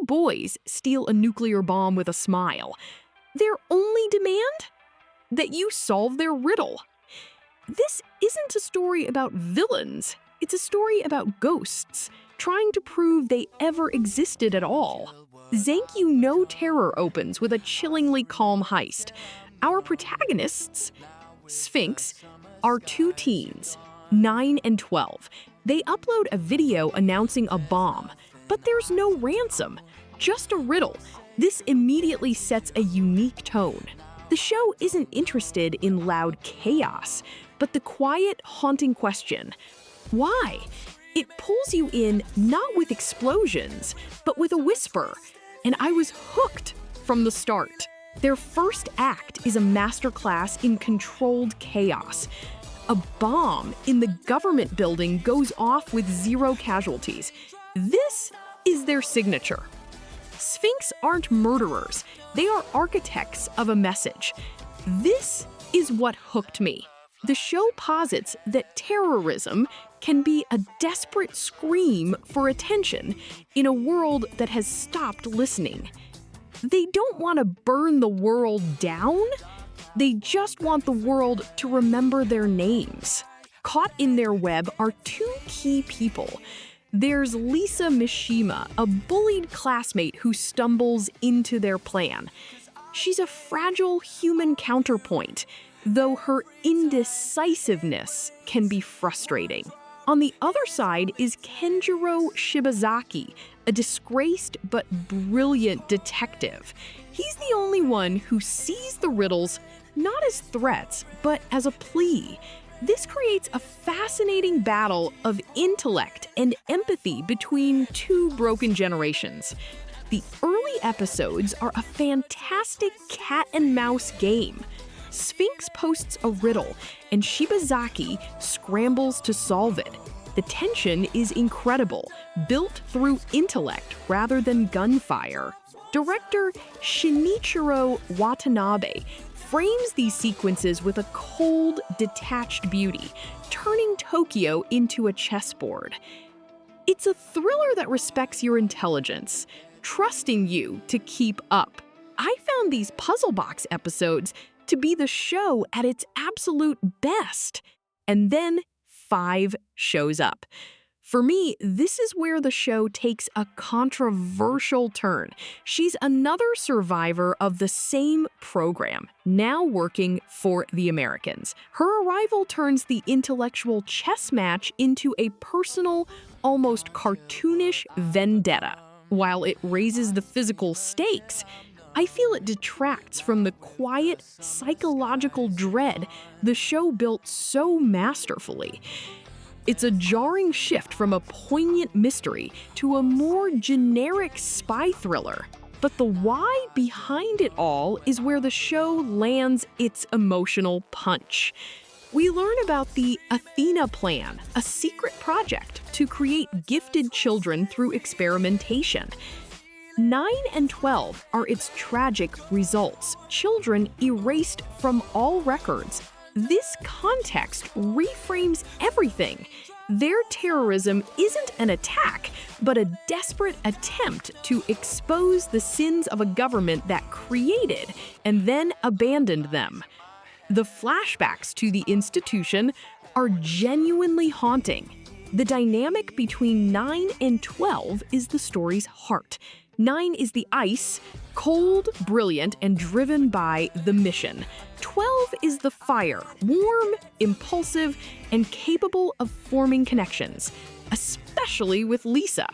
boys steal a nuclear bomb with a smile. Their only demand? That you solve their riddle. This isn't a story about villains. It's a story about ghosts, trying to prove they ever existed at all. Zankyou No Terror opens with a chillingly calm heist. Our protagonists, Sphinx, are two teens, 9 and 12. They upload a video announcing a bomb, but there's no ransom, just a riddle. This immediately sets a unique tone. The show isn't interested in loud chaos, but the quiet, haunting question, why? It pulls you in not with explosions, but with a whisper, and I was hooked from the start. Their first act is a masterclass in controlled chaos. A bomb in the government building goes off with 0 casualties. This is their signature. Sphinx aren't murderers, they are architects of a message. This is what hooked me. The show posits that terrorism can be a desperate scream for attention in a world that has stopped listening. They don't want to burn the world down. They just want the world to remember their names. Caught in their web are 2 key people. There's Lisa Mishima, a bullied classmate who stumbles into their plan. She's a fragile human counterpoint, though her indecisiveness can be frustrating. On the other side is Kenjiro Shibazaki, a disgraced but brilliant detective. He's the only one who sees the riddles not as threats, but as a plea. This creates a fascinating battle of intellect and empathy between 2 broken generations. The early episodes are a fantastic cat and mouse game. Sphinx posts a riddle, and Shibazaki scrambles to solve it. The tension is incredible, built through intellect rather than gunfire. Director Shinichirou Watanabe frames these sequences with a cold, detached beauty, turning Tokyo into a chessboard. It's a thriller that respects your intelligence, trusting you to keep up. I found these puzzle box episodes to be the show at its absolute best. And then 5 shows up. For me, this is where the show takes a controversial turn. She's another survivor of the same program, now working for the Americans. Her arrival turns the intellectual chess match into a personal, almost cartoonish vendetta. While it raises the physical stakes, I feel it detracts from the quiet, psychological dread the show built so masterfully. It's a jarring shift from a poignant mystery to a more generic spy thriller. But the why behind it all is where the show lands its emotional punch. We learn about the Athena Plan, a secret project to create gifted children through experimentation. 9 and 12 are its tragic results, children erased from all records. This context reframes everything. Their terrorism isn't an attack, but a desperate attempt to expose the sins of a government that created and then abandoned them. The flashbacks to the institution are genuinely haunting. The dynamic between 9 and 12 is the story's heart. 9 is the ice, cold, brilliant, and driven by the mission. 12 is the fire, warm, impulsive, and capable of forming connections, especially with Lisa.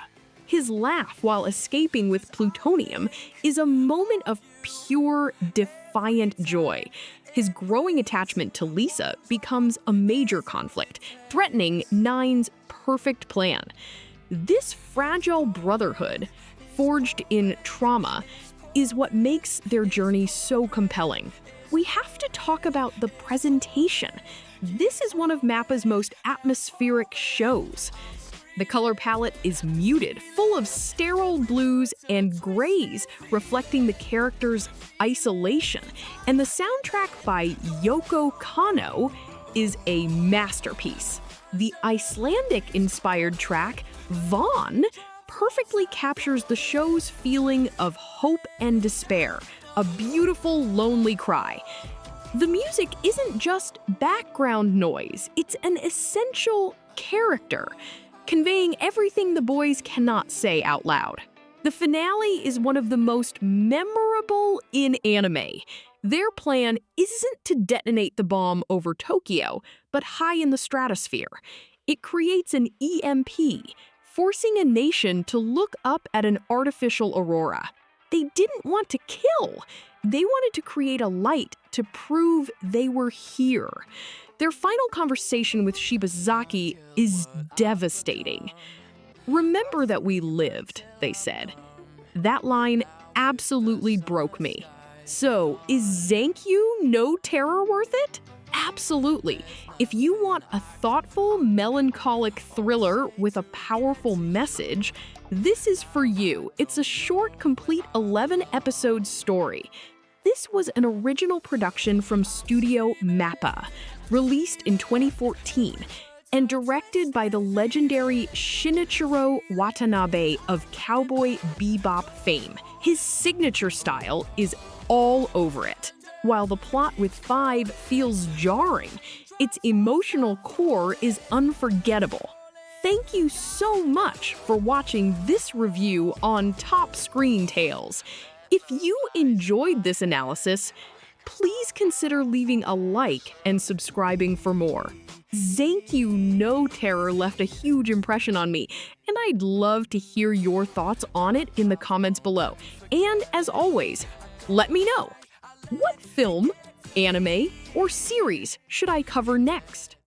His laugh while escaping with plutonium is a moment of pure, defiant joy. His growing attachment to Lisa becomes a major conflict, threatening 9's perfect plan. This fragile brotherhood, forged in trauma, is what makes their journey so compelling. We have to talk about the presentation. This is one of MAPPA's most atmospheric shows. The color palette is muted, full of sterile blues and grays reflecting the characters' isolation. And the soundtrack by Yoko Kanno is a masterpiece. The Icelandic-inspired track, Vaughn, perfectly captures the show's feeling of hope and despair, a beautiful, lonely cry. The music isn't just background noise, it's an essential character, conveying everything the boys cannot say out loud. The finale is one of the most memorable in anime. Their plan isn't to detonate the bomb over Tokyo, but high in the stratosphere. It creates an EMP, forcing a nation to look up at an artificial aurora. They didn't want to kill. They wanted to create a light to prove they were here. Their final conversation with Shibazaki is devastating. "Remember that we lived," they said. That line absolutely broke me. So, is Zankyou no terror worth it? Absolutely. If you want a thoughtful, melancholic thriller with a powerful message, this is for you. It's a short, complete 11-episode story. This was an original production from Studio Mappa, released in 2014, and directed by the legendary Shinichirou Watanabe of Cowboy Bebop fame. His signature style is all over it. While the plot with 5 feels jarring, its emotional core is unforgettable. Thank you so much for watching this review on Top Screen Tales. If you enjoyed this analysis, please consider leaving a like and subscribing for more. Zankyou No Terror left a huge impression on me, and I'd love to hear your thoughts on it in the comments below. And as always, let me know, what film, anime, or series should I cover next?